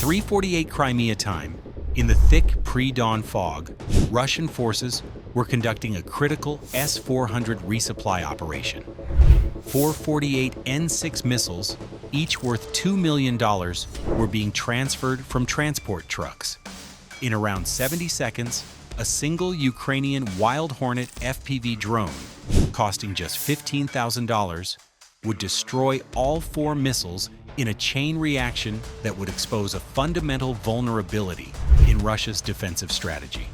3:48 Crimea time, in the thick pre-dawn fog, Russian forces were conducting a critical S-400 resupply operation. 448 N-6 missiles, each worth $2 million, were being transferred from transport trucks. In around 70 seconds, a single Ukrainian Wild Hornet FPV drone, costing just $15,000, would destroy all 4 missiles in a chain reaction that would expose a fundamental vulnerability in Russia's defensive strategy.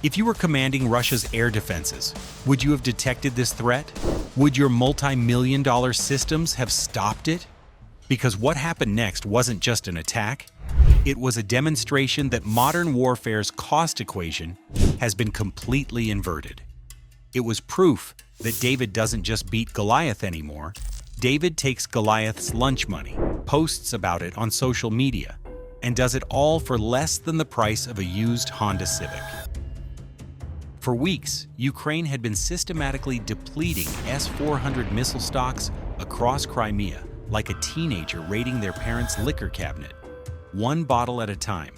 If you were commanding Russia's air defenses, would you have detected this threat? Would your multi-million-dollar systems have stopped it? Because what happened next wasn't just an attack, it was a demonstration that modern warfare's cost equation has been completely inverted. It was proof that David doesn't just beat Goliath anymore. David takes Goliath's lunch money, posts about it on social media, and does it all for less than the price of a used Honda Civic. For weeks, Ukraine had been systematically depleting S-400 missile stocks across Crimea like a teenager raiding their parents' liquor cabinet, one bottle at a time,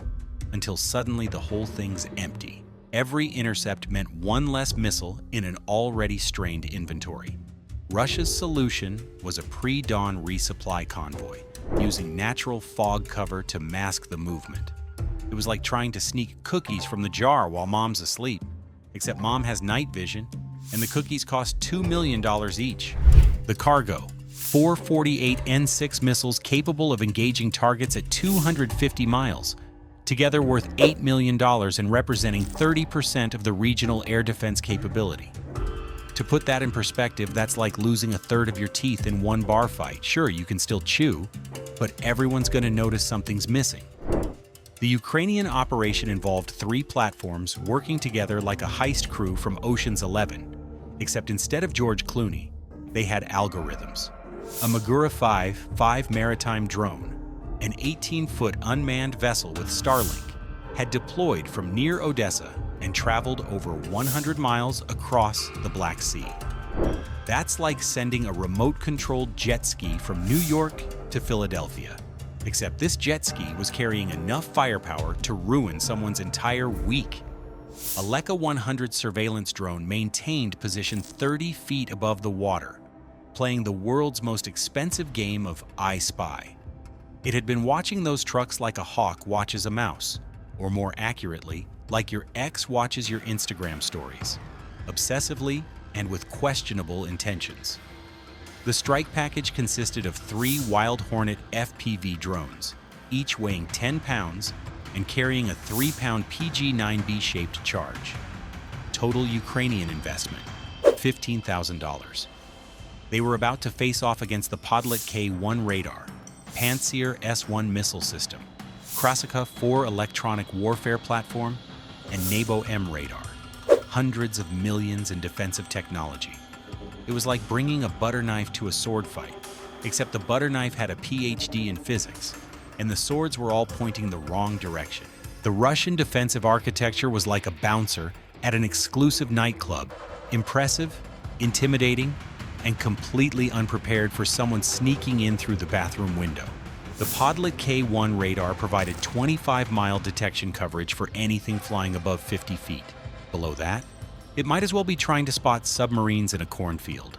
until suddenly the whole thing's empty. Every intercept meant one less missile in an already strained inventory. Russia's solution was a pre-dawn resupply convoy, using natural fog cover to mask the movement. It was like trying to sneak cookies from the jar while mom's asleep, except mom has night vision, and the cookies cost $2 million each. The cargo, 448 N-6 missiles capable of engaging targets at 250 miles, together worth $8 million and representing 30% of the regional air defense capability. To put that in perspective, that's like losing a third of your teeth in one bar fight. Sure, you can still chew, but everyone's going to notice something's missing. The Ukrainian operation involved 3 platforms working together like a heist crew from Ocean's 11, except instead of George Clooney, they had algorithms. A Magura V5 maritime drone, an 18-foot unmanned vessel with Starlink, had deployed from near Odessa and traveled over 100 miles across the Black Sea. That's like sending a remote-controlled jet ski from New York to Philadelphia. Except this jet ski was carrying enough firepower to ruin someone's entire week. A Leica 100 surveillance drone maintained position 30 feet above the water, playing the world's most expensive game of I Spy. It had been watching those trucks like a hawk watches a mouse, or more accurately, like your ex watches your Instagram stories, obsessively and with questionable intentions. The strike package consisted of 3 Wild Hornet FPV drones, each weighing 10 pounds and carrying a 3-pound PG-9B-shaped charge. Total Ukrainian investment, $15,000. They were about to face off against the Podlet K-1 radar, Pantsir S-1 missile system, Krasika 4 electronic warfare platform, and Nebo-M radar. Hundreds of millions in defensive technology. It was like bringing a butter knife to a sword fight, except the butter knife had a PhD in physics, and the swords were all pointing the wrong direction. The Russian defensive architecture was like a bouncer at an exclusive nightclub, impressive, intimidating, and completely unprepared for someone sneaking in through the bathroom window. The Podlet K-1 radar provided 25-mile detection coverage for anything flying above 50 feet. Below that, it might as well be trying to spot submarines in a cornfield.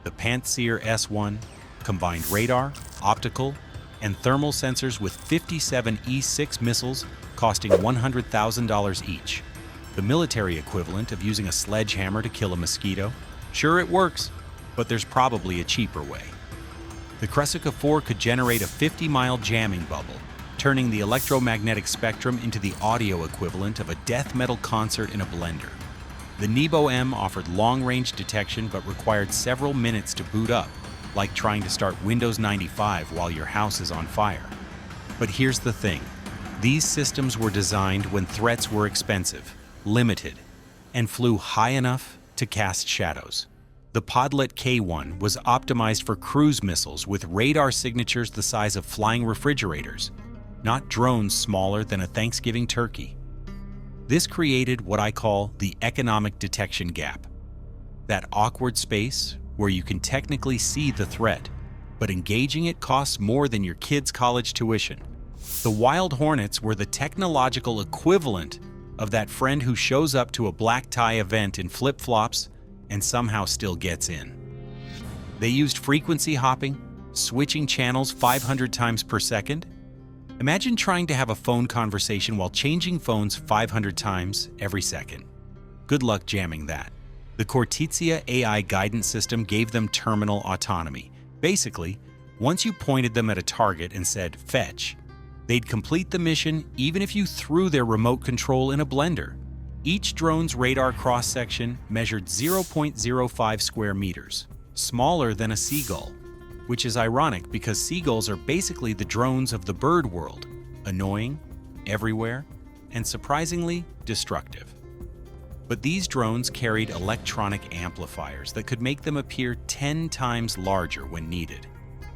The Pantsir S-1 combined radar, optical, and thermal sensors with 57 E-6 missiles costing $100,000 each. The military equivalent of using a sledgehammer to kill a mosquito. Sure, it works, but there's probably a cheaper way. The Krasika 4 could generate a 50-mile jamming bubble, turning the electromagnetic spectrum into the audio equivalent of a death metal concert in a blender. The Nebo-M offered long-range detection but required several minutes to boot up, like trying to start Windows 95 while your house is on fire. But here's the thing. These systems were designed when threats were expensive, limited, and flew high enough to cast shadows. The Podlet K-1 was optimized for cruise missiles with radar signatures the size of flying refrigerators, not drones smaller than a Thanksgiving turkey. This created what I call the economic detection gap. That awkward space where you can technically see the threat, but engaging it costs more than your kid's college tuition. The Wild Hornets were the technological equivalent of that friend who shows up to a black tie event in flip-flops and somehow still gets in. They used frequency hopping, switching channels 500 times per second. Imagine trying to have a phone conversation while changing phones 500 times every second. Good luck jamming that. The Cortizia AI guidance system gave them terminal autonomy. Basically, once you pointed them at a target and said, "Fetch," they'd complete the mission even if you threw their remote control in a blender. Each drone's radar cross-section measured 0.05 square meters, smaller than a seagull, which is ironic because seagulls are basically the drones of the bird world, annoying, everywhere, and surprisingly destructive. But these drones carried electronic amplifiers that could make them appear 10 times larger when needed,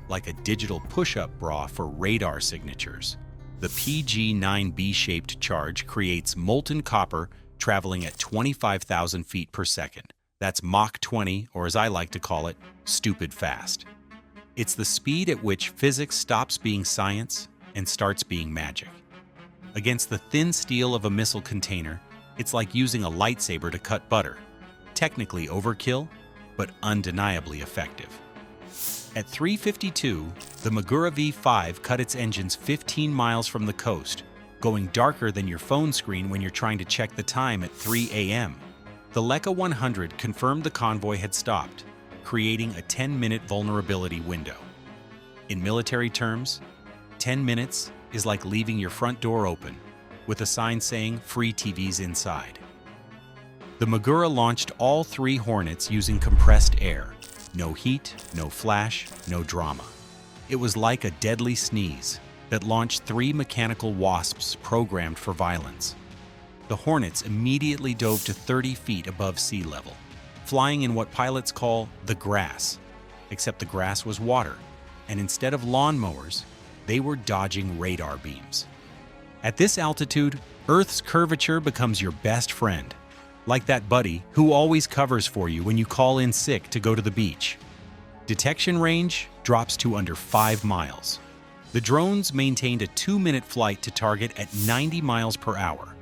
like a digital push-up bra for radar signatures. The PG-9B-shaped charge creates molten copper traveling at 25,000 feet per second. That's Mach 20, or as I like to call it, stupid fast. It's the speed at which physics stops being science and starts being magic. Against the thin steel of a missile container, it's like using a lightsaber to cut butter. Technically overkill, but undeniably effective. At 3:52, the Magura V5 cut its engines 15 miles from the coast, going darker than your phone screen when you're trying to check the time at 3 a.m. The Leica 100 confirmed the convoy had stopped, creating a 10-minute vulnerability window. In military terms, 10 minutes is like leaving your front door open, with a sign saying "Free TVs inside." The Magura launched all 3 Hornets using compressed air. No heat, no flash, no drama. It was like a deadly sneeze that launched 3 mechanical wasps programmed for violence. The Hornets immediately dove to 30 feet above sea level, flying in what pilots call the grass, except the grass was water, and instead of lawnmowers, they were dodging radar beams. At this altitude, Earth's curvature becomes your best friend, like that buddy who always covers for you when you call in sick to go to the beach. Detection range drops to under 5 miles. The drones maintained a 2-minute flight to target at 90 miles per hour,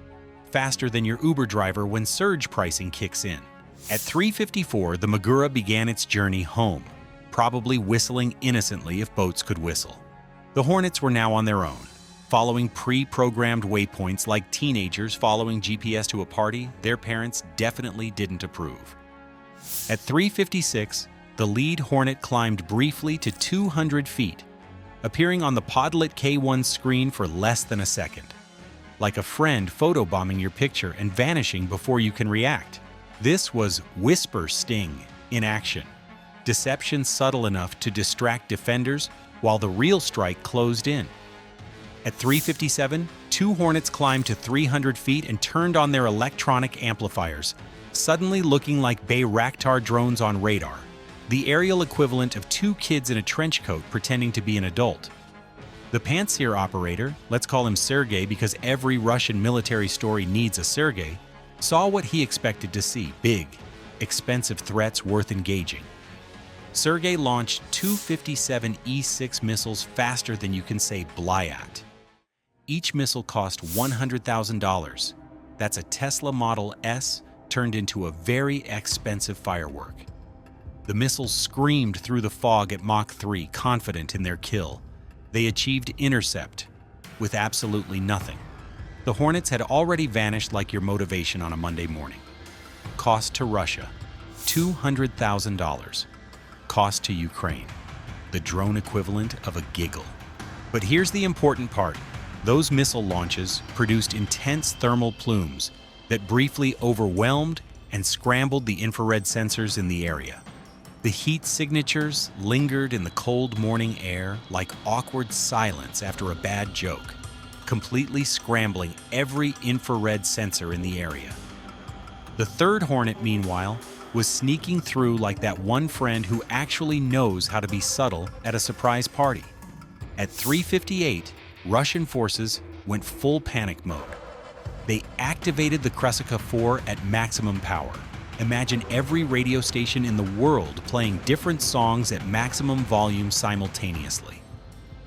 faster than your Uber driver when surge pricing kicks in. At 3:54, the Magura began its journey home, probably whistling innocently if boats could whistle. The Hornets were now on their own, following pre-programmed waypoints like teenagers following GPS to a party their parents definitely didn't approve. At 3:56, the lead Hornet climbed briefly to 200 feet, appearing on the Podlet K1 screen for less than a second, like a friend photobombing your picture and vanishing before you can react. This was Whisper Sting in action, deception subtle enough to distract defenders while the real strike closed in. At 3:57, 2 Hornets climbed to 300 feet and turned on their electronic amplifiers, suddenly looking like Bayraktar drones on radar, the aerial equivalent of 2 kids in a trench coat pretending to be an adult. The Pantsir operator, let's call him Sergei because every Russian military story needs a Sergei, saw what he expected to see: big, expensive threats worth engaging. Sergei launched 2 57 E6 missiles faster than you can say Blyat. Each missile cost $100,000. That's a Tesla Model S turned into a very expensive firework. The missiles screamed through the fog at Mach 3, confident in their kill. They achieved intercept with absolutely nothing. The Hornets had already vanished like your motivation on a Monday morning. Cost to Russia, $200,000. Cost to Ukraine, the drone equivalent of a giggle. But here's the important part. Those missile launches produced intense thermal plumes that briefly overwhelmed and scrambled the infrared sensors in the area. The heat signatures lingered in the cold morning air like awkward silence after a bad joke, completely scrambling every infrared sensor in the area. The 3rd Hornet, meanwhile, was sneaking through like that one friend who actually knows how to be subtle at a surprise party. At 3:58, Russian forces went full panic mode. They activated the Crimea 4 at maximum power. Imagine every radio station in the world playing different songs at maximum volume simultaneously.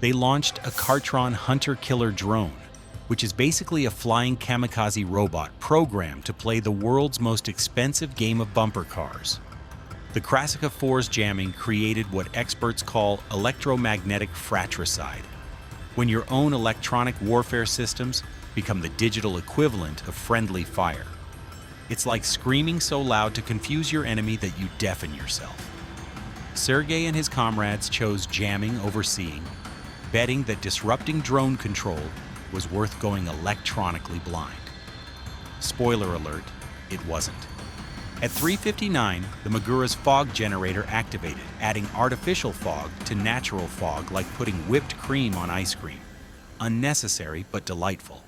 they launched a Cartron hunter-killer drone, which is basically a flying kamikaze robot programmed to play the world's most expensive game of bumper cars. The Crimea 4's jamming created what experts call electromagnetic fratricide, when your own electronic warfare systems become the digital equivalent of friendly fire. It's like screaming so loud to confuse your enemy that you deafen yourself. Sergei and his comrades chose jamming over seeing, betting that disrupting drone control was worth going electronically blind. Spoiler alert, it wasn't. At 3:59, the Magura's fog generator activated, adding artificial fog to natural fog like putting whipped cream on ice cream. Unnecessary but delightful.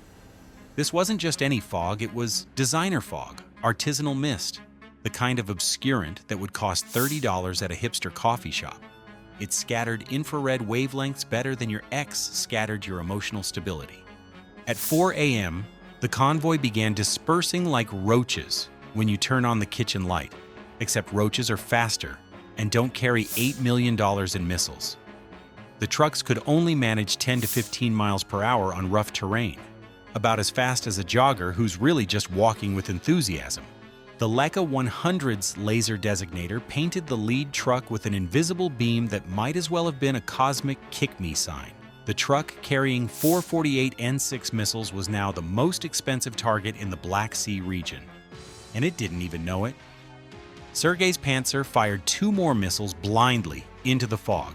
This wasn't just any fog, it was designer fog, artisanal mist, the kind of obscurant that would cost $30 at a hipster coffee shop. It scattered infrared wavelengths better than your ex scattered your emotional stability. At 4 a.m., the convoy began dispersing like roaches when you turn on the kitchen light, except roaches are faster and don't carry $8 million in missiles. The trucks could only manage 10 to 15 miles per hour on rough terrain, about as fast as a jogger who's really just walking with enthusiasm. The Leica 100's laser designator painted the lead truck with an invisible beam that might as well have been a cosmic kick-me sign. The truck carrying 448 N6 missiles was now the most expensive target in the Black Sea region, and it didn't even know it. Sergei's Panzer fired 2 more missiles blindly into the fog,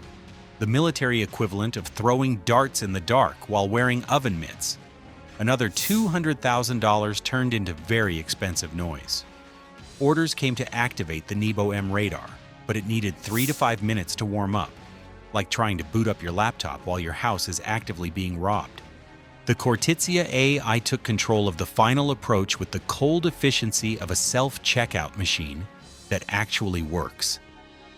the military equivalent of throwing darts in the dark while wearing oven mitts. Another $200,000 turned into very expensive noise. Orders came to activate the Nebo M radar, but it needed 3 to 5 minutes to warm up, like trying to boot up your laptop while your house is actively being robbed. The Cortizia AI took control of the final approach with the cold efficiency of a self-checkout machine that actually works.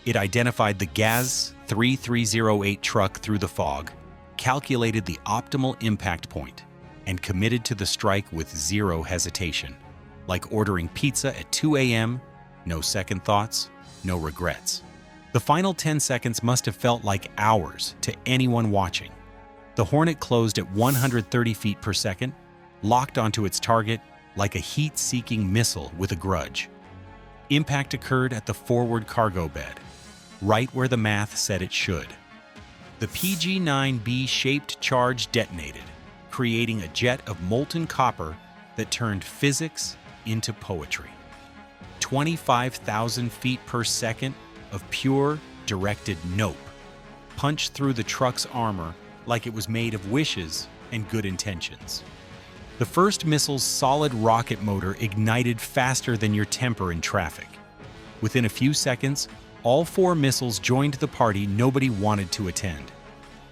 It identified the GAZ 3308 truck through the fog, calculated the optimal impact point, and committed to the strike with zero hesitation. Like ordering pizza at 2 a.m., no second thoughts, no regrets. The final 10 seconds must have felt like hours to anyone watching. The Hornet closed at 130 feet per second, locked onto its target like a heat-seeking missile with a grudge. Impact occurred at the forward cargo bed, right where the math said it should. The PG-9B-shaped charge detonated, creating a jet of molten copper that turned physics into poetry. 25,000 feet per second of pure, directed nope punched through the truck's armor like it was made of wishes and good intentions. The first missile's solid rocket motor ignited faster than your temper in traffic. Within a few seconds, all 4 missiles joined the party nobody wanted to attend.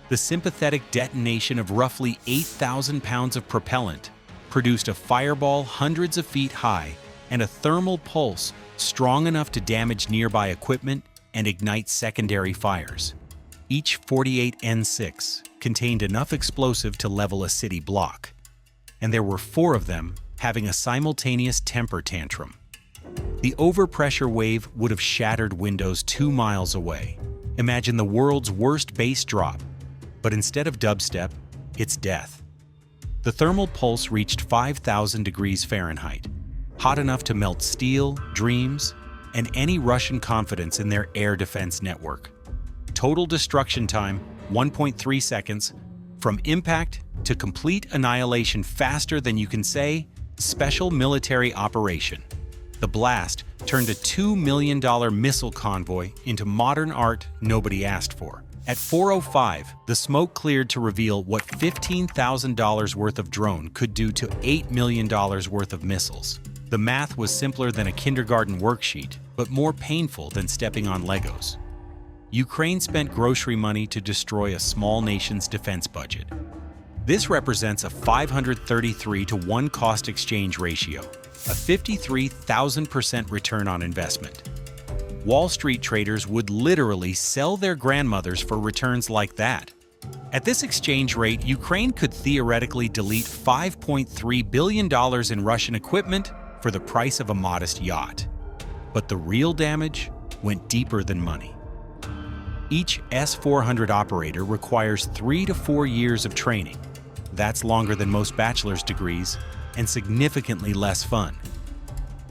The sympathetic detonation of roughly 8,000 pounds of propellant produced a fireball hundreds of feet high and a thermal pulse strong enough to damage nearby equipment and ignite secondary fires. Each 48 N6 contained enough explosive to level a city block, and there were 4 of them having a simultaneous temper tantrum. The overpressure wave would have shattered windows 2 miles away. Imagine the world's worst bass drop, but instead of dubstep, it's death. The thermal pulse reached 5,000 degrees Fahrenheit, hot enough to melt steel, dreams, and any Russian confidence in their air defense network. Total destruction time, 1.3 seconds, from impact to complete annihilation faster than you can say, special military operation. The blast turned a $2 million missile convoy into modern art nobody asked for. At 4:05, the smoke cleared to reveal what $15,000 worth of drone could do to $8 million worth of missiles. The math was simpler than a kindergarten worksheet, but more painful than stepping on Legos. Ukraine spent grocery money to destroy a small nation's defense budget. This represents a 533 to 1 cost exchange ratio, a 53,000% return on investment. Wall Street traders would literally sell their grandmothers for returns like that. At this exchange rate, Ukraine could theoretically delete $5.3 billion in Russian equipment for the price of a modest yacht. But the real damage went deeper than money. Each S-400 operator requires 3 to 4 years of training. That's longer than most bachelor's degrees and significantly less fun.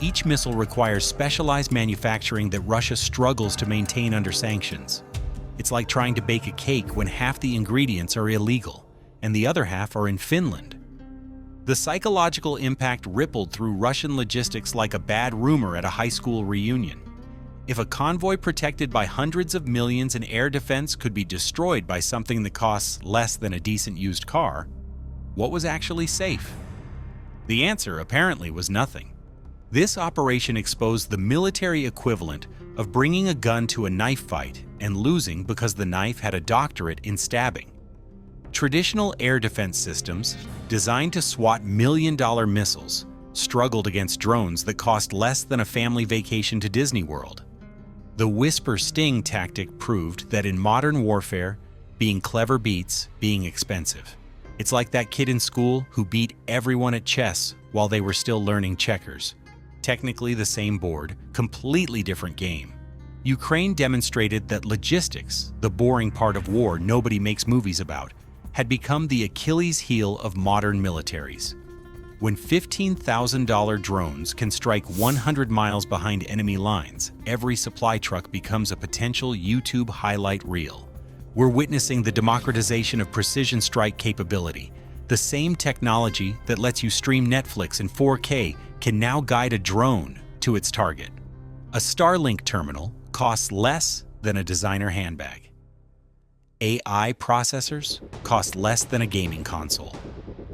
Each missile requires specialized manufacturing that Russia struggles to maintain under sanctions. It's like trying to bake a cake when half the ingredients are illegal and the other half are in Finland. The psychological impact rippled through Russian logistics like a bad rumor at a high school reunion. If a convoy protected by hundreds of millions in air defense could be destroyed by something that costs less than a decent used car, what was actually safe? The answer apparently was nothing. This operation exposed the military equivalent of bringing a gun to a knife fight and losing because the knife had a doctorate in stabbing. Traditional air defense systems, designed to swat million-dollar missiles, struggled against drones that cost less than a family vacation to Disney World. The whisper-sting tactic proved that in modern warfare, being clever beats being expensive. It's like that kid in school who beat everyone at chess while they were still learning checkers. Technically the same board, completely different game. Ukraine demonstrated that logistics, the boring part of war nobody makes movies about, had become the Achilles heel of modern militaries. When $15,000 drones can strike 100 miles behind enemy lines, every supply truck becomes a potential YouTube highlight reel. We're witnessing the democratization of precision strike capability. The same technology that lets you stream Netflix in 4K can now guide a drone to its target. A Starlink terminal costs less than a designer handbag. AI processors cost less than a gaming console.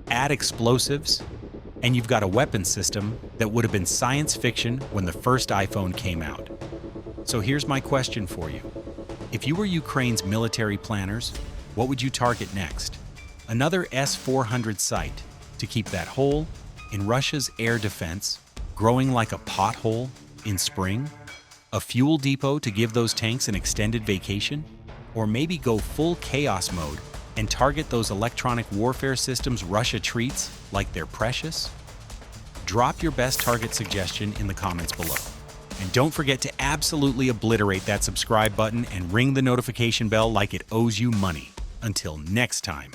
Add explosives, and you've got a weapon system that would have been science fiction when the first iPhone came out. So here's my question for you. If you were Ukraine's military planners, what would you target next? Another S-400 site to keep that hole in Russia's air defense growing like a pothole in spring? A fuel depot to give those tanks an extended vacation? Or maybe go full chaos mode and target those electronic warfare systems Russia treats like they're precious? Drop your best target suggestion in the comments below. And don't forget to absolutely obliterate that subscribe button and ring the notification bell like it owes you money. Until next time.